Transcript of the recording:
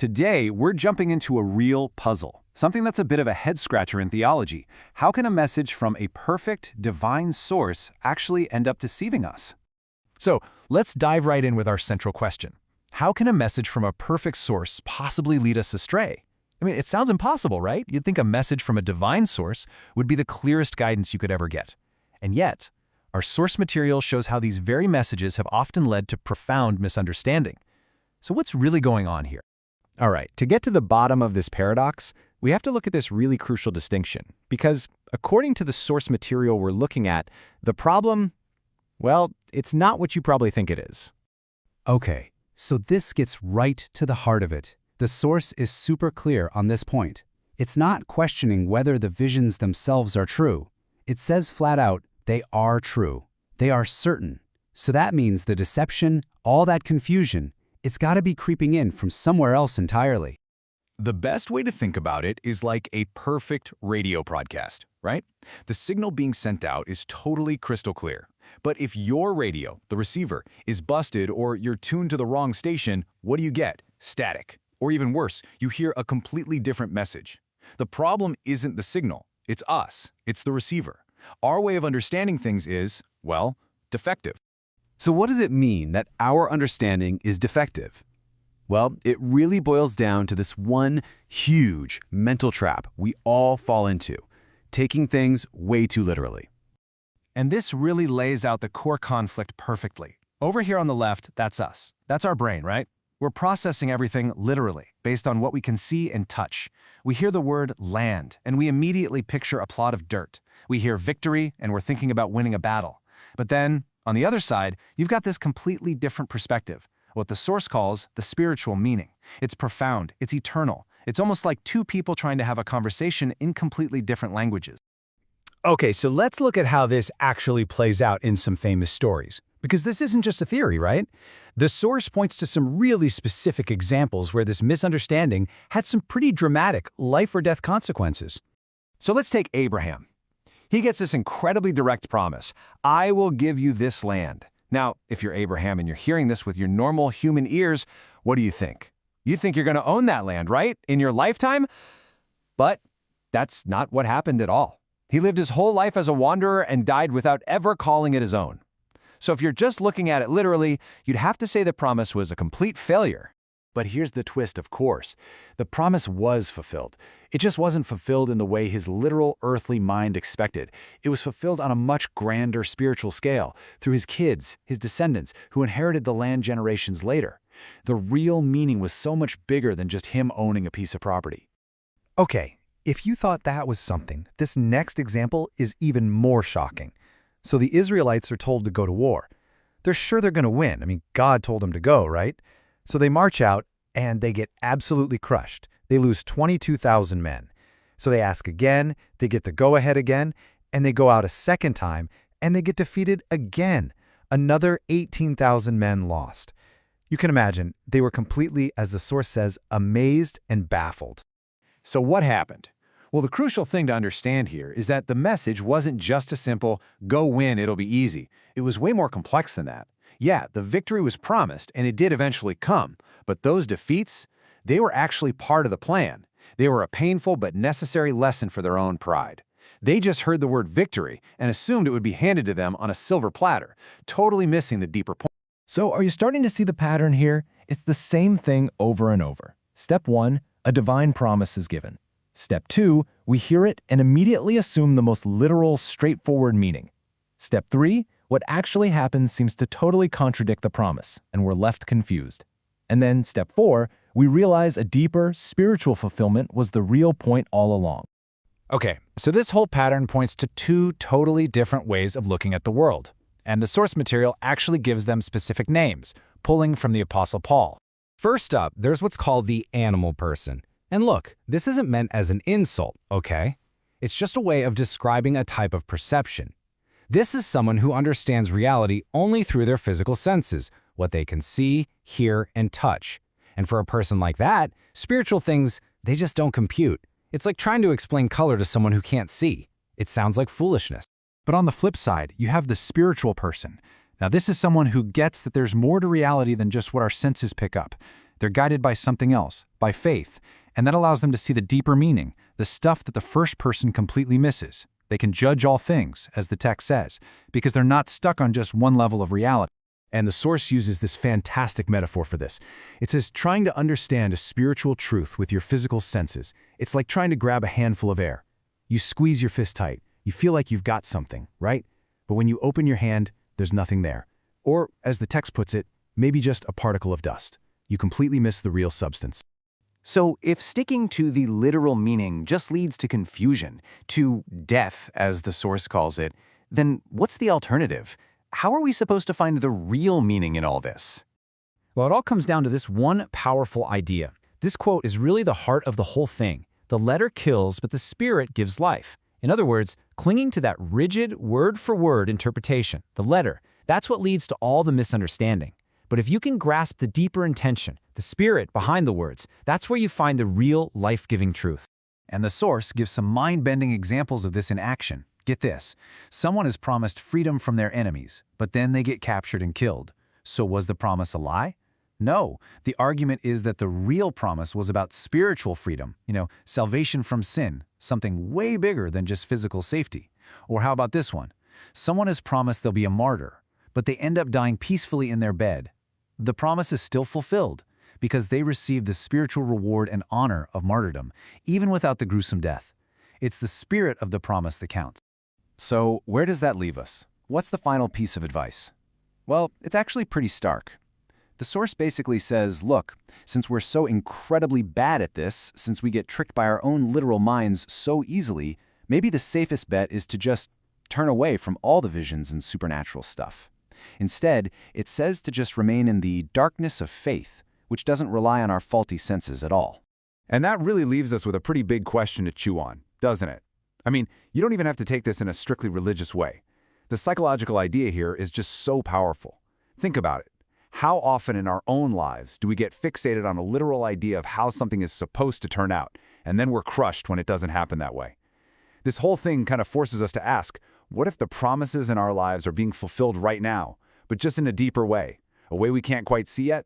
Today, we're jumping into a real puzzle, something that's a bit of a head-scratcher in theology. How can a message from a perfect, divine source actually end up deceiving us? So let's dive right in with our central question. How can a message from a perfect source possibly lead us astray? I mean, it sounds impossible, right? You'd think a message from a divine source would be the clearest guidance you could ever get. And yet, our source material shows how these very messages have often led to profound misunderstanding. So what's really going on here? All right, to get to the bottom of this paradox, we have to look at this really crucial distinction. Because according to the source material we're looking at, the problem, well, it's not what you probably think it is. Okay, so this gets right to the heart of it. The source is super clear on this point. It's not questioning whether the visions themselves are true. It says flat out, they are true. They are certain. So that means the deception, all that confusion, it's got to be creeping in from somewhere else entirely. The best way to think about it is like a perfect radio broadcast, right? The signal being sent out is totally crystal clear. But if your radio, the receiver, is busted or you're tuned to the wrong station, what do you get? Static. Or even worse, you hear a completely different message. The problem isn't the signal. It's us. It's the receiver. Our way of understanding things is, well, defective. So what does it mean that our understanding is defective? Well, it really boils down to this one huge mental trap we all fall into, taking things way too literally. And this really lays out the core conflict perfectly. Over here on the left, that's us. That's our brain, right? We're processing everything literally, based on what we can see and touch. We hear the word land, and we immediately picture a plot of dirt. We hear victory, and we're thinking about winning a battle. But then, on the other side, you've got this completely different perspective, what the source calls the spiritual meaning. It's profound, it's eternal. It's almost like two people trying to have a conversation in completely different languages. Okay, so let's look at how this actually plays out in some famous stories. Because this isn't just a theory, right? The source points to some really specific examples where this misunderstanding had some pretty dramatic life or death consequences. So let's take Abraham. He gets this incredibly direct promise, I will give you this land. Now, if you're Abraham and you're hearing this with your normal human ears, what do you think? You think you're going to own that land, right? In your lifetime? But that's not what happened at all. He lived his whole life as a wanderer and died without ever calling it his own. So if you're just looking at it literally, you'd have to say the promise was a complete failure. But here's the twist, of course. The promise was fulfilled. It just wasn't fulfilled in the way his literal earthly mind expected. It was fulfilled on a much grander spiritual scale, through his kids, his descendants, who inherited the land generations later. The real meaning was so much bigger than just him owning a piece of property. Okay, if you thought that was something, this next example is even more shocking. So the Israelites are told to go to war. They're sure they're going to win. I mean, God told them to go, right? So they march out, and they get absolutely crushed. They lose 22,000 men. So they ask again, they get the go-ahead again, and they go out a second time, and they get defeated again. Another 18,000 men lost. You can imagine, they were completely, as the source says, amazed and baffled. So what happened? Well, the crucial thing to understand here is that the message wasn't just a simple, go win, it'll be easy. It was way more complex than that. Yeah, the victory was promised, and it did eventually come, but those defeats, they were actually part of the plan. They were a painful but necessary lesson for their own pride. They just heard the word victory and assumed it would be handed to them on a silver platter, totally missing the deeper point. So are you starting to see the pattern here? It's the same thing over and over. Step 1, a divine promise is given. Step 2, we hear it and immediately assume the most literal, straightforward meaning. Step 3, what actually happens seems to totally contradict the promise, and we're left confused. And then step 4, we realize a deeper, spiritual fulfillment was the real point all along. Okay, so this whole pattern points to two totally different ways of looking at the world. And the source material actually gives them specific names, pulling from the Apostle Paul. First up, there's what's called the animal person. And look, this isn't meant as an insult, okay? It's just a way of describing a type of perception. This is someone who understands reality only through their physical senses, what they can see, hear, and touch. And for a person like that, spiritual things, they just don't compute. It's like trying to explain color to someone who can't see. It sounds like foolishness. But on the flip side, you have the spiritual person. Now, this is someone who gets that there's more to reality than just what our senses pick up. They're guided by something else, by faith, and that allows them to see the deeper meaning, the stuff that the first person completely misses. They can judge all things, as the text says, because they're not stuck on just one level of reality. And the source uses this fantastic metaphor for this. It says trying to understand a spiritual truth with your physical senses. It's like trying to grab a handful of air. You squeeze your fist tight. You feel like you've got something, right? But when you open your hand, there's nothing there. Or, as the text puts it, maybe just a particle of dust. You completely miss the real substance. So if sticking to the literal meaning just leads to confusion, to death, as the source calls it, then what's the alternative? How are we supposed to find the real meaning in all this? Well, it all comes down to this one powerful idea. This quote is really the heart of the whole thing. The letter kills, but the spirit gives life. In other words, clinging to that rigid, word-for-word interpretation, the letter, that's what leads to all the misunderstanding. But if you can grasp the deeper intention, the spirit behind the words, that's where you find the real life-giving truth. And the source gives some mind-bending examples of this in action. Get this. Someone is promised freedom from their enemies, but then they get captured and killed. So was the promise a lie? No. The argument is that the real promise was about spiritual freedom, salvation from sin, something way bigger than just physical safety. Or how about this one? Someone is promised they'll be a martyr, but they end up dying peacefully in their bed. The promise is still fulfilled because they received the spiritual reward and honor of martyrdom, even without the gruesome death. It's the spirit of the promise that counts. So where does that leave us? What's the final piece of advice? Well, it's actually pretty stark. The source basically says, look, since we're so incredibly bad at this, since we get tricked by our own literal minds so easily, maybe the safest bet is to just turn away from all the visions and supernatural stuff. Instead, it says to just remain in the darkness of faith, which doesn't rely on our faulty senses at all. And that really leaves us with a pretty big question to chew on, doesn't it? I mean, you don't even have to take this in a strictly religious way. The psychological idea here is just so powerful. Think about it. How often in our own lives do we get fixated on a literal idea of how something is supposed to turn out, and then we're crushed when it doesn't happen that way? This whole thing kind of forces us to ask, what if the promises in our lives are being fulfilled right now, but just in a deeper way, a way we can't quite see yet?